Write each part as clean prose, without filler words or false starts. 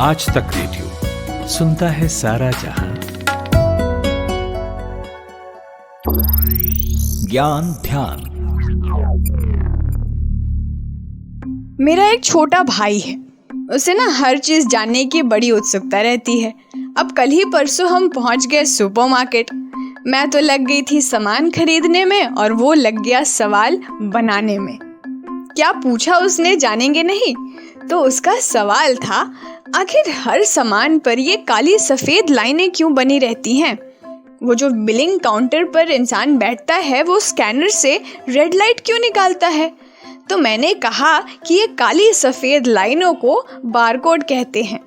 आज तक रेडियो सुनता है सारा जहां। ज्ञान ध्यान। मेरा एक छोटा भाई है, उसे ना हर चीज जानने की बड़ी उत्सुकता रहती है। अब कल ही परसों हम पहुंच गए सुपरमार्केट। मैं तो लग गई थी सामान खरीदने में और वो लग गया सवाल बनाने में। क्या पूछा उसने जानेंगे नहीं? तो उसका सवाल था, आखिर हर सामान पर ये काली सफेद लाइनें क्यों बनी रहती हैं? वो जो बिलिंग काउंटर पर इंसान बैठता है वो स्कैनर से रेड लाइट क्यों निकालता है? तो मैंने कहा कि ये काली सफेद लाइनों को बारकोड कहते हैं।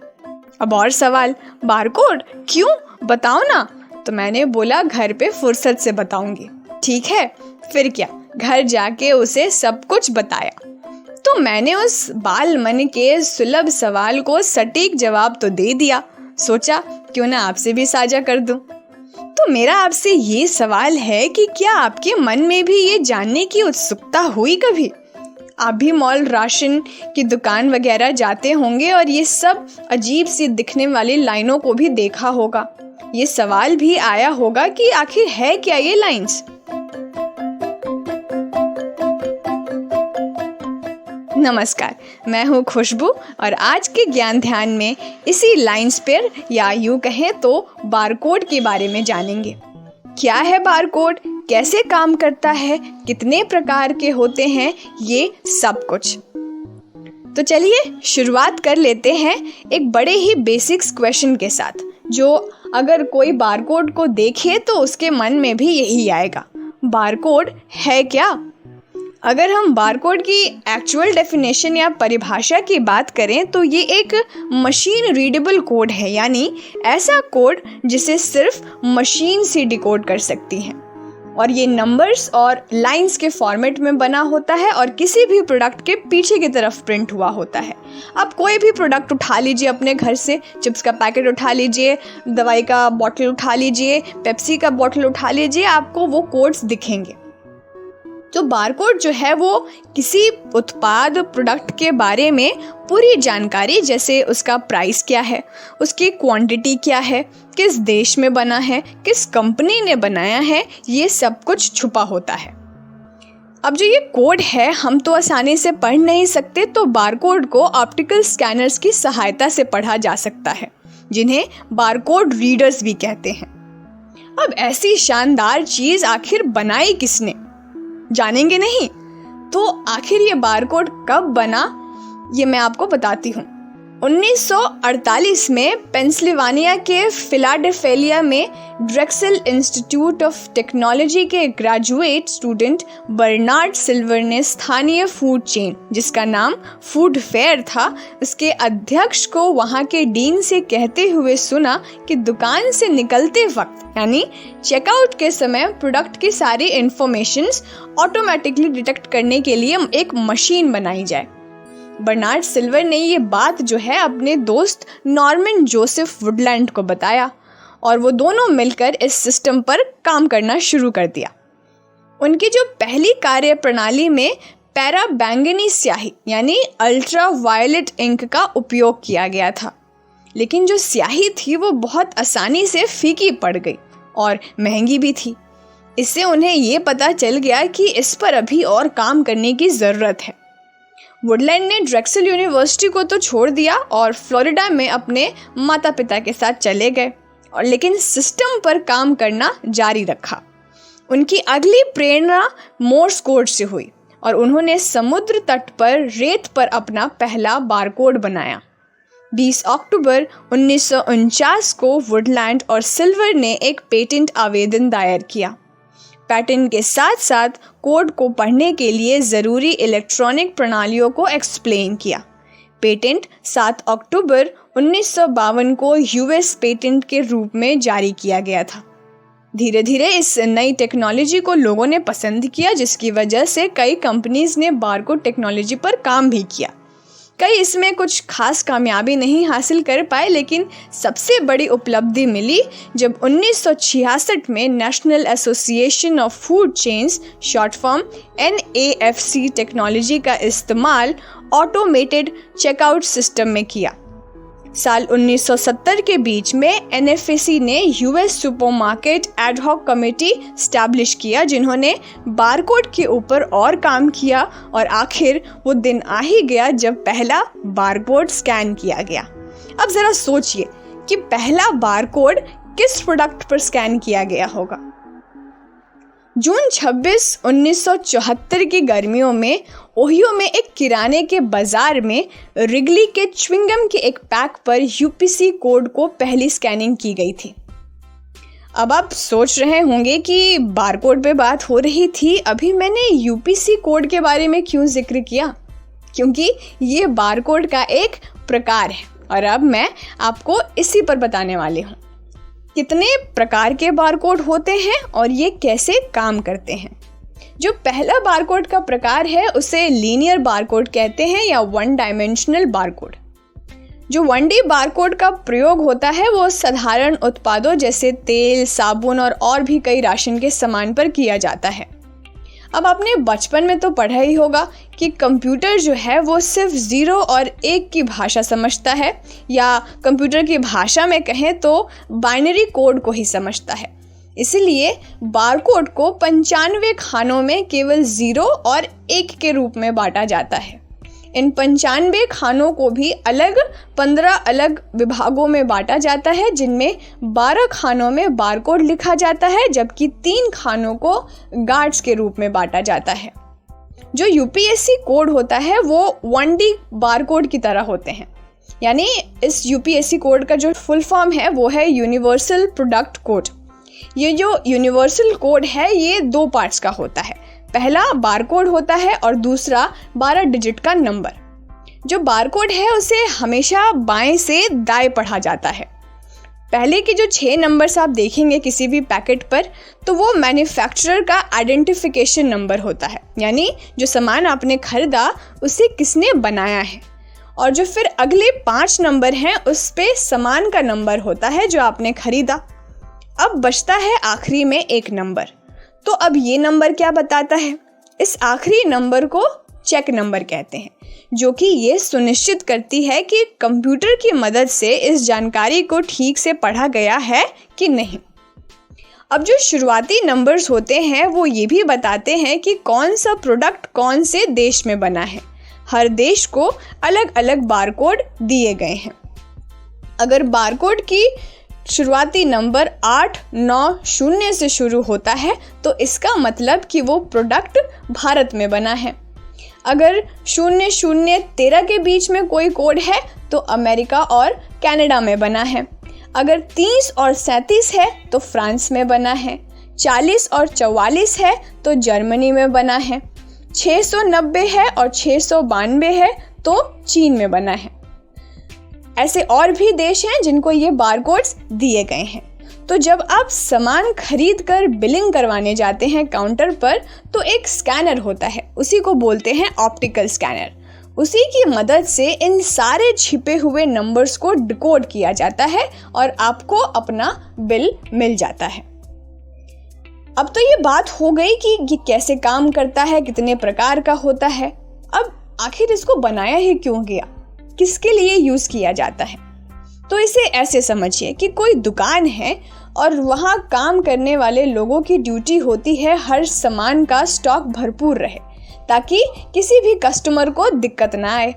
अब और सवाल, बारकोड क्यों, बताओ ना। तो मैंने बोला घर पे फुर्सत से बताऊंगी। ठीक है, फिर क्या, घर जाके उसे सब कुछ बताया। तो मैंने उस बाल मन के सुलभ सवाल को सटीक जवाब तो दे दिया। सोचा क्यों ना आपसे भी साझा कर दूं। तो मेरा आपसे ये सवाल है कि क्या आपके मन में भी ये जानने की उत्सुकता हुई कभी? आप भी मॉल, राशन की दुकान वगैरह जाते होंगे और ये सब अजीब सी दिखने वाली लाइनों को भी देखा होगा। ये सवाल भी आया होगा कि आखिर है क्या ये लाइंस? नमस्कार, मैं हूँ खुशबू और आज के ज्ञान ध्यान में इसी लाइंस पर या यूं कहें तो बारकोड के बारे में जानेंगे। क्या है बारकोड, कैसे काम करता है, कितने प्रकार के होते हैं, ये सब कुछ। तो चलिए शुरुआत कर लेते हैं एक बड़े ही बेसिक्स क्वेश्चन के साथ, जो अगर कोई बारकोड को देखे तो उसके मन में भी यही आएगा, बारकोड है क्या? अगर हम बारकोड की एक्चुअल डेफिनेशन या परिभाषा की बात करें तो ये एक मशीन रीडेबल कोड है, यानी ऐसा कोड जिसे सिर्फ मशीन से डिकोड कर सकती है। और ये नंबर्स और लाइंस के फॉर्मेट में बना होता है और किसी भी प्रोडक्ट के पीछे की तरफ प्रिंट हुआ होता है। आप कोई भी प्रोडक्ट उठा लीजिए अपने घर से, चिप्स का पैकेट उठा लीजिए, दवाई का बॉटल उठा लीजिए, पेप्सी का बॉटल उठा लीजिए, आपको वो कोड्स दिखेंगे। तो बारकोड जो है वो किसी उत्पाद, प्रोडक्ट के बारे में पूरी जानकारी, जैसे उसका प्राइस क्या है, उसकी क्वांटिटी क्या है, किस देश में बना है, किस कंपनी ने बनाया है, ये सब कुछ छुपा होता है। अब जो ये कोड है हम तो आसानी से पढ़ नहीं सकते, तो बारकोड को ऑप्टिकल स्कैनर्स की सहायता से पढ़ा जा सकता है, जिन्हें बारकोड रीडर्स भी कहते हैं। अब ऐसी शानदार चीज आखिर बनाई किसने, जानेंगे नहीं? तो आखिर ये बारकोड कब बना, ये मैं आपको बताती हूँ। 1948 में पेंसिल्वेनिया के फिलाडेल्फिया में ड्रेक्सेल इंस्टीट्यूट ऑफ टेक्नोलॉजी के ग्रेजुएट स्टूडेंट बर्नार्ड सिल्वर ने स्थानीय फूड चेन, जिसका नाम फूड फेयर था, उसके अध्यक्ष को वहाँ के डीन से कहते हुए सुना कि दुकान से निकलते वक्त, यानी चेकआउट के समय, प्रोडक्ट की सारी इंफॉर्मेशंस ऑटोमेटिकली डिटेक्ट करने के लिए एक मशीन बनाई जाए। बर्नार्ड सिल्वर ने ये बात जो है अपने दोस्त नॉर्मन जोसेफ वुडलैंड को बताया और वो दोनों मिलकर इस सिस्टम पर काम करना शुरू कर दिया। उनकी जो पहली कार्य प्रणाली में पैरा बैंगनी स्याही यानी अल्ट्रा वायलेट इंक का उपयोग किया गया था, लेकिन जो स्याही थी वो बहुत आसानी से फीकी पड़ गई और महंगी भी थी। इससे उन्हें ये पता चल गया कि इस पर अभी और काम करने की ज़रूरत है। वुडलैंड ने ड्रेक्सेल यूनिवर्सिटी को तो छोड़ दिया और फ्लोरिडा में अपने माता पिता के साथ चले गए, और लेकिन सिस्टम पर काम करना जारी रखा। उनकी अगली प्रेरणा मोर्स कोड से हुई और उन्होंने समुद्र तट पर रेत पर अपना पहला बारकोड बनाया। 20 अक्टूबर 1949 को वुडलैंड और सिल्वर ने एक पेटेंट आवेदन दायर किया। पैटर्न के साथ साथ कोड को पढ़ने के लिए ज़रूरी इलेक्ट्रॉनिक प्रणालियों को एक्सप्लेन किया। पेटेंट 7 अक्टूबर 1952 को यूएस पेटेंट के रूप में जारी किया गया था। धीरे धीरे इस नई टेक्नोलॉजी को लोगों ने पसंद किया, जिसकी वजह से कई कंपनीज ने बारकोड टेक्नोलॉजी पर काम भी किया। कई इसमें कुछ खास कामयाबी नहीं हासिल कर पाए, लेकिन सबसे बड़ी उपलब्धि मिली जब 1966 में national association of food chains, short form NAFC technology का इस्तेमाल ऑटोमेटेड चेकआउट सिस्टम में किया। साल 1970 के बीच में NFAC ने US supermarket ad hoc committee establish किया, जिन्होंने बारकोड के ऊपर और काम किया और आखिर वो दिन आ ही गया जब पहला बारकोड स्कैन किया गया। अब ज़रा सोचिए कि पहला बारकोड किस प्रोडक्ट पर स्कैन किया गया होगा। जून 26, 1974 की गर्मियों में ओहियो में एक किराने के बाजार में रिगली के च्युइंगम के एक पैक पर UPC कोड को पहली स्कैनिंग की गई थी। अब आप सोच रहे होंगे कि बारकोड पे बात हो रही थी, अभी मैंने UPC कोड के बारे में क्यों जिक्र किया? क्योंकि ये बारकोड का एक प्रकार है और अब मैं आपको इसी पर बताने वाली हूँ। कितने प्रकार के बारकोड होते हैं और ये कैसे काम करते हैं। जो पहला बारकोड का प्रकार है उसे लीनियर बारकोड कहते हैं या वन डायमेंशनल बारकोड। जो 1D बारकोड का प्रयोग होता है वो साधारण उत्पादों जैसे तेल, साबुन और भी कई राशन के सामान पर किया जाता है। अब आपने बचपन में तो पढ़ा ही होगा कि कंप्यूटर जो है वो सिर्फ 0 और 1 की भाषा समझता है, या कंप्यूटर की भाषा में कहें तो बाइनरी कोड को ही समझता है। इसलिए बारकोड को 95 खानों में केवल 0 और 1 के रूप में बांटा जाता है। इन 95 खानों को भी 15 अलग विभागों में बांटा जाता है, जिनमें 12 खानों में बारकोड लिखा जाता है, जबकि 3 खानों को गार्ड्स के रूप में बांटा जाता है। जो UPSC कोड होता है वो 1D बारकोड की तरह होते हैं, यानी इस UPSC कोड का जो फुल फॉर्म है वो है यूनिवर्सल प्रोडक्ट कोड। ये जो यूनिवर्सल कोड है ये 2 पार्ट्स का होता है। पहला बारकोड होता है और दूसरा 12 डिजिट का नंबर। जो बारकोड है उसे हमेशा बाएं से दाएं पढ़ा जाता है। पहले के जो 6 नंबर्स आप देखेंगे किसी भी पैकेट पर, तो वो मैन्युफैक्चरर का आइडेंटिफिकेशन नंबर होता है, यानी जो सामान आपने खरीदा उसे किसने बनाया है। और जो फिर अगले 5 नंबर हैं उस पे सामान का नंबर होता है जो आपने खरीदा। अब बचता है आखिरी में 1 नंबर। तो अब ये नंबर क्या बताता है? इस आखिरी नंबर को चेक नंबर कहते हैं, जो कि ये सुनिश्चित करती है कि कंप्यूटर की मदद से इस जानकारी को ठीक से पढ़ा गया है कि नहीं। अब जो शुरुआती नंबर्स होते हैं वो ये भी बताते हैं कि कौन सा प्रोडक्ट कौन से देश में बना है। हर देश को अलग अलग बारकोड दिए गए हैं। अगर बारकोड की शुरुआती नंबर 890 से शुरू होता है तो इसका मतलब कि वो प्रोडक्ट भारत में बना है। अगर 0013 के बीच में कोई कोड है तो अमेरिका और कनाडा में बना है। अगर 30 और 37 है तो फ्रांस में बना है। 40 और 44 है तो जर्मनी में बना है। 690 है और 692 है तो चीन में बना है। ऐसे और भी देश हैं जिनको ये बारकोड्स दिए गए हैं। तो जब आप सामान खरीद कर बिलिंग करवाने जाते हैं काउंटर पर, तो एक स्कैनर होता है, उसी को बोलते हैं ऑप्टिकल स्कैनर। उसी की मदद से इन सारे छिपे हुए नंबर्स को डिकोड किया जाता है और आपको अपना बिल मिल जाता है। अब तो ये बात हो गई कि ये कैसे काम करता है, कितने प्रकार का होता है। अब आखिर इसको बनाया ही क्यों गया, किसके लिए यूज किया जाता है? तो इसे ऐसे समझिए कि कोई दुकान है और वहाँ काम करने वाले लोगों की ड्यूटी होती है हर सामान का स्टॉक भरपूर रहे, ताकि किसी भी कस्टमर को दिक्कत ना आए।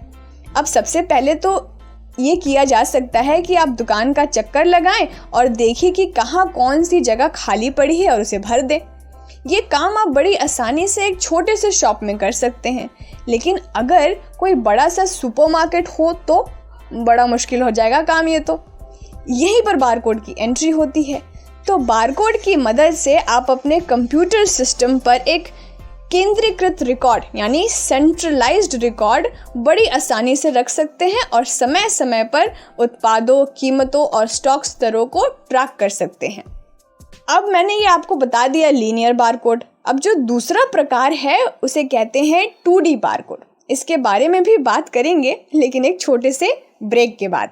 अब सबसे पहले तो ये किया जा सकता है कि आप दुकान का चक्कर लगाएं और देखिए कि कहाँ कौन सी जगह खाली पड़ी है और उसे भर दें। ये काम आप बड़ी आसानी से एक छोटे से शॉप में कर सकते हैं, लेकिन अगर कोई बड़ा सा सुपरमार्केट हो तो बड़ा मुश्किल हो जाएगा काम। ये तो यहीं पर बारकोड की एंट्री होती है। तो बारकोड की मदद से आप अपने कंप्यूटर सिस्टम पर एक केंद्रीकृत रिकॉर्ड यानी सेंट्रलाइज्ड रिकॉर्ड बड़ी आसानी से रख सकते हैं और समय समय पर उत्पादों, कीमतों और स्टॉक स्तरों को ट्रैक कर सकते हैं। अब मैंने ये आपको बता दिया लीनियर बारकोड। अब जो दूसरा प्रकार है उसे कहते हैं 2D बारकोड। इसके बारे में भी बात करेंगे, लेकिन एक छोटे से ब्रेक के बाद।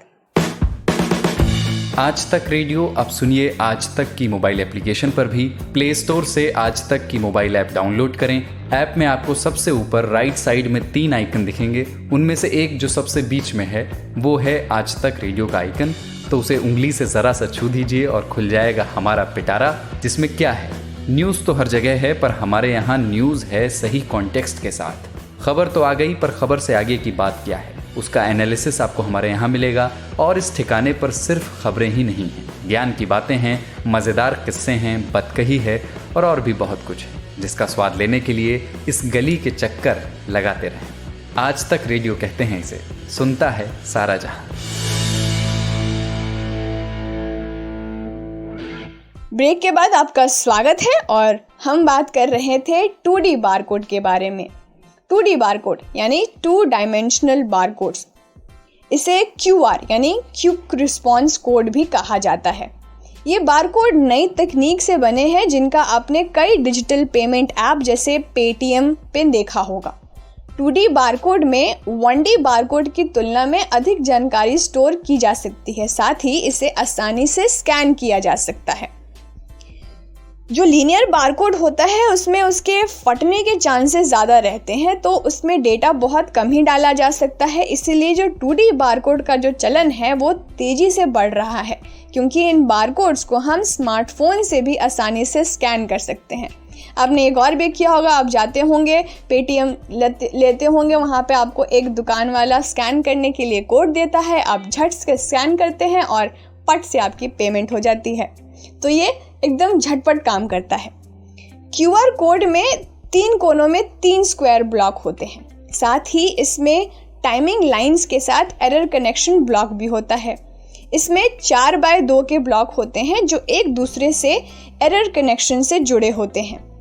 आज तक रेडियो अब सुनिए आज तक की मोबाइल एप्लीकेशन पर भी। प्ले स्टोर से आज तक की मोबाइल ऐप डाउनलोड करें ऐप में आपको सबसे ऊपर राइट साइड में 3 आइकन दिखेंगे। उनमें से एक जो सबसे बीच में है वो है आज तक रेडियो का आइकन। तो उसे उंगली से ज़रा सा छू दीजिए और खुल जाएगा हमारा पिटारा, जिसमें क्या है, न्यूज़ तो हर जगह है पर हमारे यहाँ न्यूज़ है सही कॉन्टेक्स्ट के साथ। खबर तो आ गई पर खबर से आगे की बात क्या है, उसका एनालिसिस आपको हमारे यहाँ मिलेगा। और इस ठिकाने पर सिर्फ खबरें ही नहीं हैं, ज्ञान की बातें हैं, मज़ेदार किस्से हैं, बतकही है और भी बहुत कुछ है, जिसका स्वाद लेने के लिए इस गली के चक्कर लगाते रहें। आज तक रेडियो कहते हैं इसे, सुनता है सारा जहां। ब्रेक के बाद आपका स्वागत है और हम बात कर रहे थे 2D बारकोड के बारे में। 2D बारकोड यानी 2 डायमेंशनल बारकोड्स, इसे QR यानी क्विक रिस्पॉन्स कोड भी कहा जाता है। ये बारकोड नई तकनीक से बने हैं जिनका आपने कई डिजिटल पेमेंट ऐप जैसे पेटीएम पे देखा होगा। 2D बारकोड में 1D बारकोड की तुलना में अधिक जानकारी स्टोर की जा सकती है, साथ ही इसे आसानी से स्कैन किया जा सकता है। जो लीनियर बारकोड होता है उसमें उसके फटने के चांसेस ज़्यादा रहते हैं, तो उसमें डेटा बहुत कम ही डाला जा सकता है। इसीलिए जो 2D बारकोड का जो चलन है वो तेज़ी से बढ़ रहा है, क्योंकि इन बारकोड्स को हम स्मार्टफोन से भी आसानी से स्कैन कर सकते हैं। आपने एक और भी किया होगा, आप जाते होंगे पेटीएम लेते होंगे, वहाँ पे आपको एक दुकान वाला स्कैन करने के लिए कोड देता है, आप झट से स्कैन करते हैं और पट से आपकी पेमेंट हो जाती है। तो ये एकदम झटपट काम करता है। QR कोड में 3 कोनों में 3 स्क्वायर ब्लॉक होते हैं, साथ ही इसमें टाइमिंग लाइंस के साथ एरर कनेक्शन ब्लॉक भी होता है। इसमें 4x2 के ब्लॉक होते हैं जो एक दूसरे से एरर कनेक्शन से जुड़े होते हैं।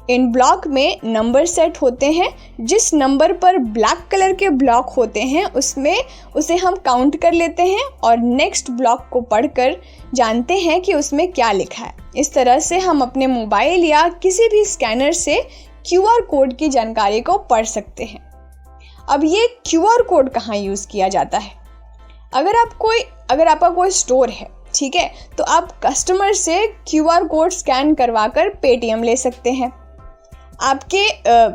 इन ब्लॉक में नंबर सेट होते हैं, जिस नंबर पर ब्लैक कलर के ब्लॉक होते हैं उसे हम काउंट कर लेते हैं और नेक्स्ट ब्लॉक को पढ़कर जानते हैं कि उसमें क्या लिखा है। इस तरह से हम अपने मोबाइल या किसी भी स्कैनर से QR कोड की जानकारी को पढ़ सकते हैं। अब ये QR कोड कहाँ यूज़ किया जाता है? अगर आपका कोई स्टोर है, ठीक है, तो आप कस्टमर से QR कोड स्कैन करवाकर पेटीएम ले सकते हैं। आपके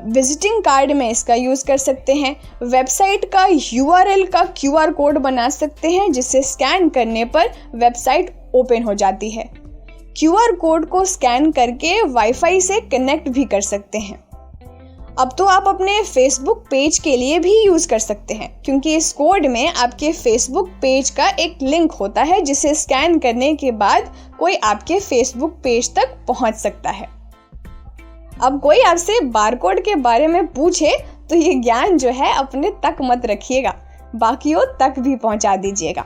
विजिटिंग कार्ड में इसका यूज़ कर सकते हैं। वेबसाइट का URL का QR कोड बना सकते हैं, जिसे स्कैन करने पर वेबसाइट ओपन हो जाती है। QR कोड को स्कैन करके वाईफाई से कनेक्ट भी कर सकते हैं। अब तो आप अपने फेसबुक पेज के लिए भी यूज़ कर सकते हैं, क्योंकि इस कोड में आपके फेसबुक पेज का एक लिंक होता है, जिसे स्कैन करने के बाद कोई आपके फेसबुक पेज तक पहुंच सकता है। अब कोई आपसे बारकोड के बारे में पूछे तो ये ज्ञान जो है अपने तक मत रखिएगा, बाकियों तक भी पहुंचा दीजिएगा।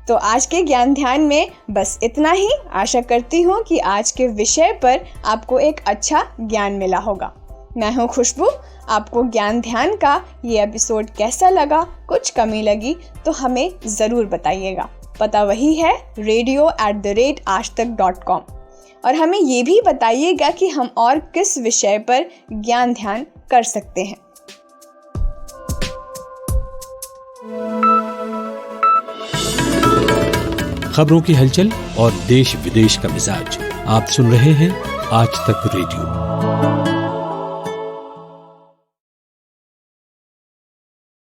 तो आज के ज्ञान ध्यान में बस इतना ही। आशा करती हूँ कि आज के विषय पर आपको एक अच्छा ज्ञान मिला होगा। मैं हूँ खुशबू। आपको ज्ञान ध्यान का ये एपिसोड कैसा लगा, कुछ कमी लगी तो हमें ज़रूर बताइएगा। पता वही है radio@aajtak.com। और हमें ये भी बताइएगा कि हम और किस विषय पर ज्ञान ध्यान कर सकते हैं। खबरों की हलचल और देश विदेश का मिजाज, आप सुन रहे हैं आज तक रेडियो।